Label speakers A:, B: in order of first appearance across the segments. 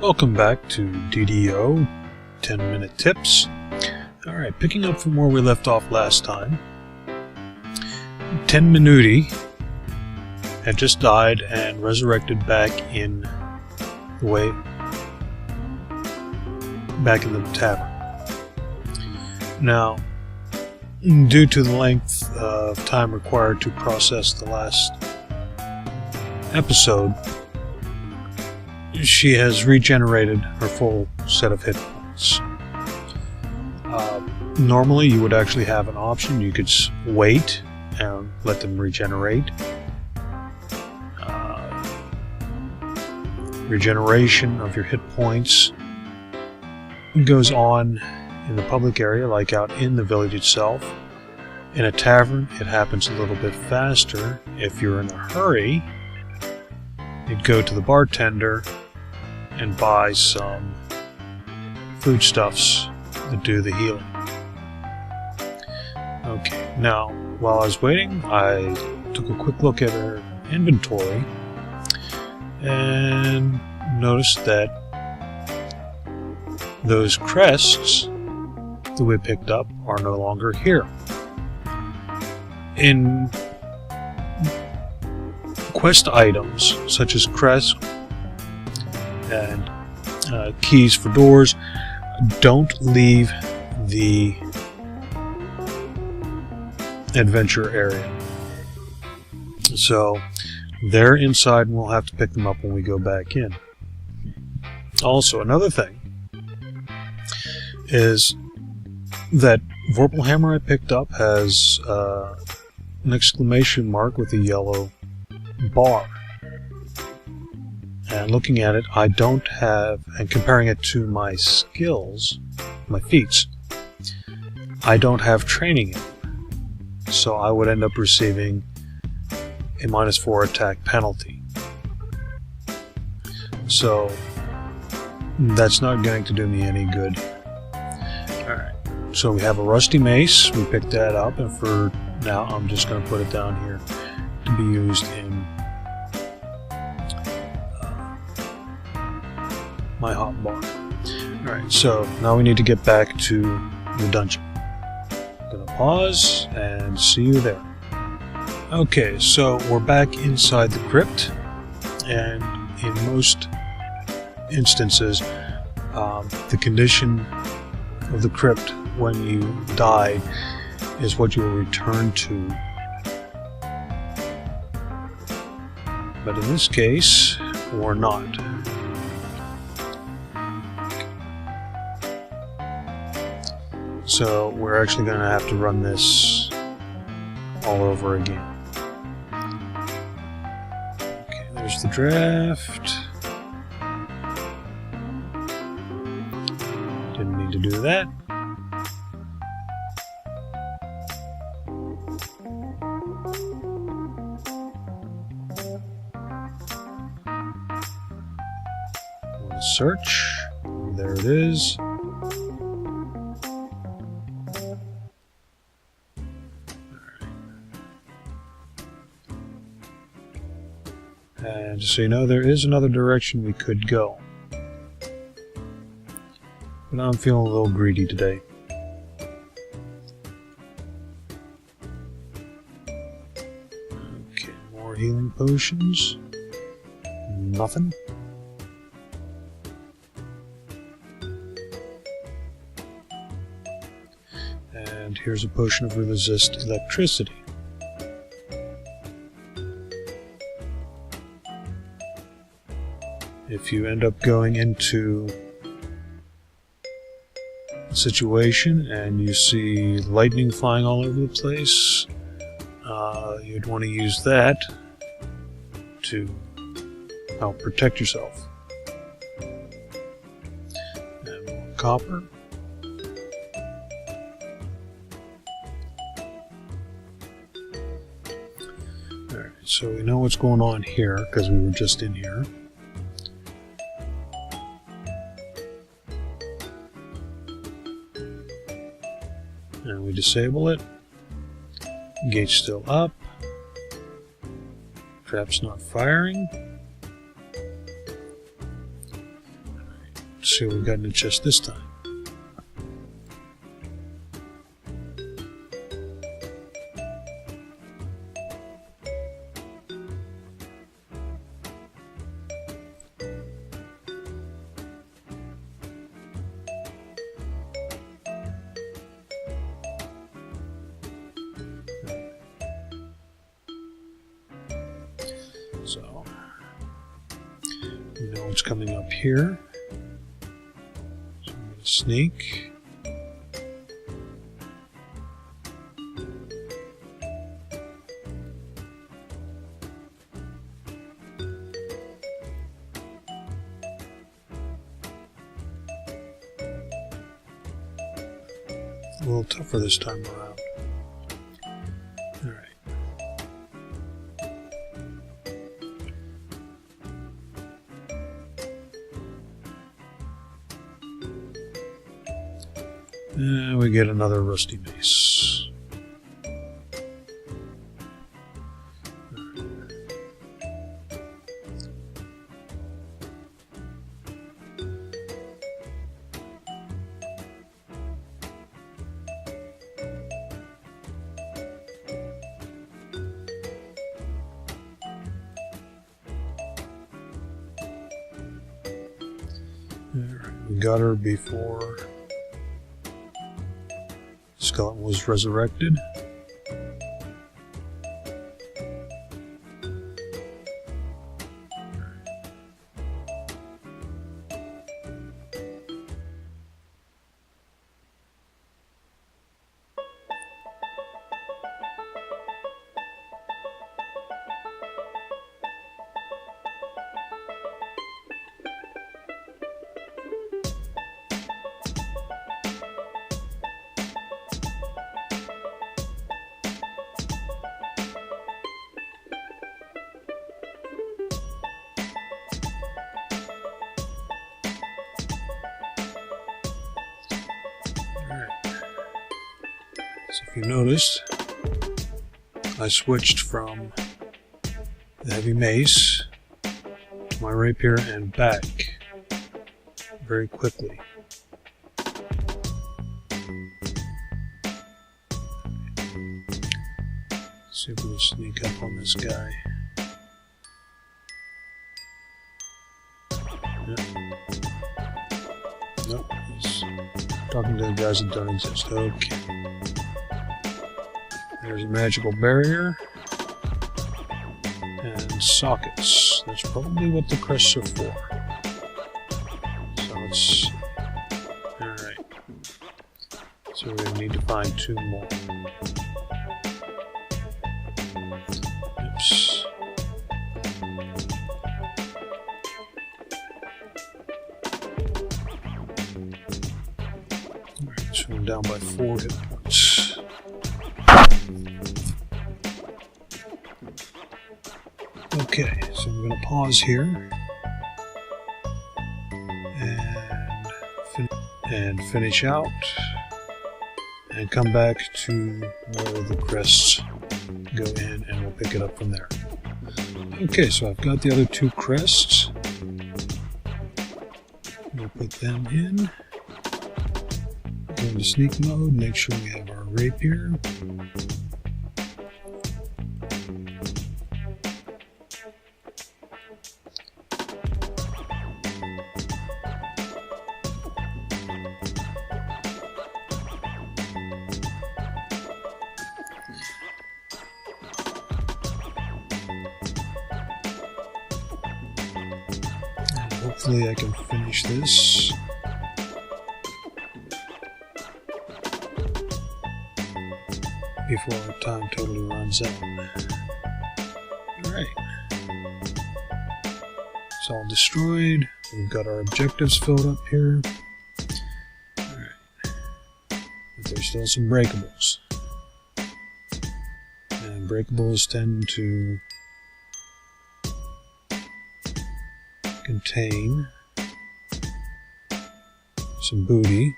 A: Welcome back to DDO 10-minute tips. Alright, picking up from where we left off last time. 10 Minuti had just died and resurrected back in the tavern. Now, due to the length of time required to process the last episode, she has regenerated her full set of hit points. Normally you would actually have an option. You could wait and let them regenerate. Regeneration of your hit points goes on in the public area, like out in the village itself. In a tavern, it happens a little bit faster. If you're in a hurry, you'd go to the bartender and buy some foodstuffs that do the healing. Okay, now, while I was waiting, I took a quick look at her inventory and noticed that those crests that we picked up are no longer here. In quest items such as crests and keys for doors, don't leave the adventure area. So they're inside and we'll have to pick them up when we go back in. Also, another thing is that Vorpal hammer I picked up has an exclamation mark with a yellow bar. And looking at it, I don't have, and comparing it to my skills, my feats, I don't have training in it. So I would end up receiving a -4 attack penalty. So that's not going to do me any good. Alright, so we have a rusty mace. We picked that up, and for now I'm just going to put it down here to be used in my hotbar. Alright, so now we need to get back to the dungeon. I'm going to pause and see you there. Okay, so we're back inside the crypt, and in most instances, the condition of the crypt when you die is what you will return to. But in this case, we're not. So we're actually going to have to run this all over again. Okay, there's the draft. Didn't need to do that. Search. There it is. And just so you know, there is another direction we could go. But I'm feeling a little greedy today. Okay, more healing potions. Nothing. And here's a potion of resist electricity. If you end up going into a situation and you see lightning flying all over the place, you'd want to use that to help protect yourself. And more copper. Alright, so we know what's going on here because we were just in here. And we disable it. Gate's still up. Trap's not firing. Let's see what we got in the chest this time. So, we know what's coming up here. So I'm going to sneak. A little tougher this time around. Alright. And we get another rusty mace. Alright, we got her before skeleton was resurrected. So if you noticed, I switched from the heavy mace to my rapier and back very quickly. See if we can sneak up on this guy. Yep. Nope, he's talking to the guys that don't exist. Okay. There's a magical barrier and sockets. That's probably what the crests are for. So let's see. Alright. So we're going to need to find 2 more. Oops. Alright, so I'm down by 4 hit points. Okay, so I'm going to pause here and finish out and come back to where the crests go in, and we'll pick it up from there. Okay, so I've got the other 2 crests. We'll put them in. Go into sneak mode, make sure we have our rapier. Hopefully I can finish this. Before our time totally runs out. Alright. It's all destroyed. We've got our objectives filled up here. Alright. But there's still some breakables. And breakables tend to contain some booty.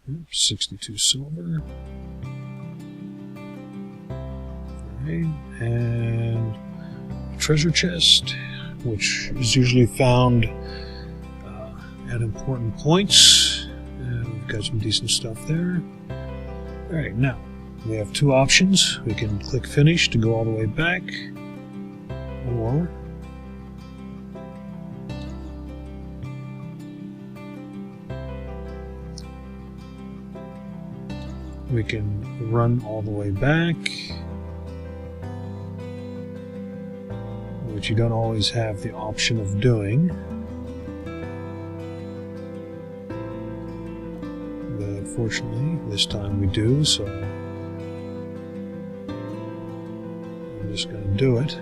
A: Oops, 62 silver. Alright. Okay, and treasure chest, which is usually found at important points. And we've got some decent stuff there. Alright, now we have two options. We can click finish to go all the way back, or we can run all the way back, which you don't always have the option of doing. But fortunately, this time we do, so I'm just going to do it.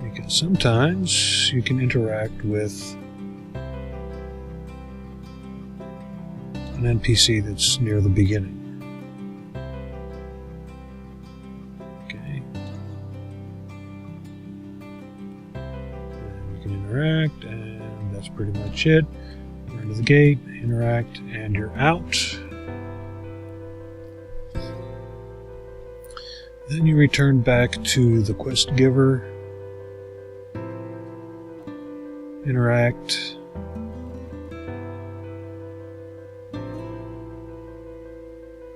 A: Because sometimes you can interact with an NPC that's near the beginning. Okay. And you can interact, and that's pretty much it. Run to the gate, interact, and you're out. Then you return back to the quest giver, interact,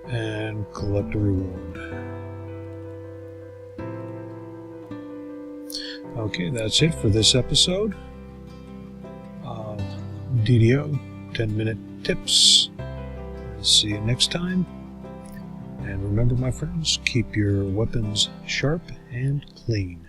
A: and collect a reward. Okay, that's it for this episode of DDO 10-Minute Tips. I'll see you next time. And remember, my friends, keep your weapons sharp and clean.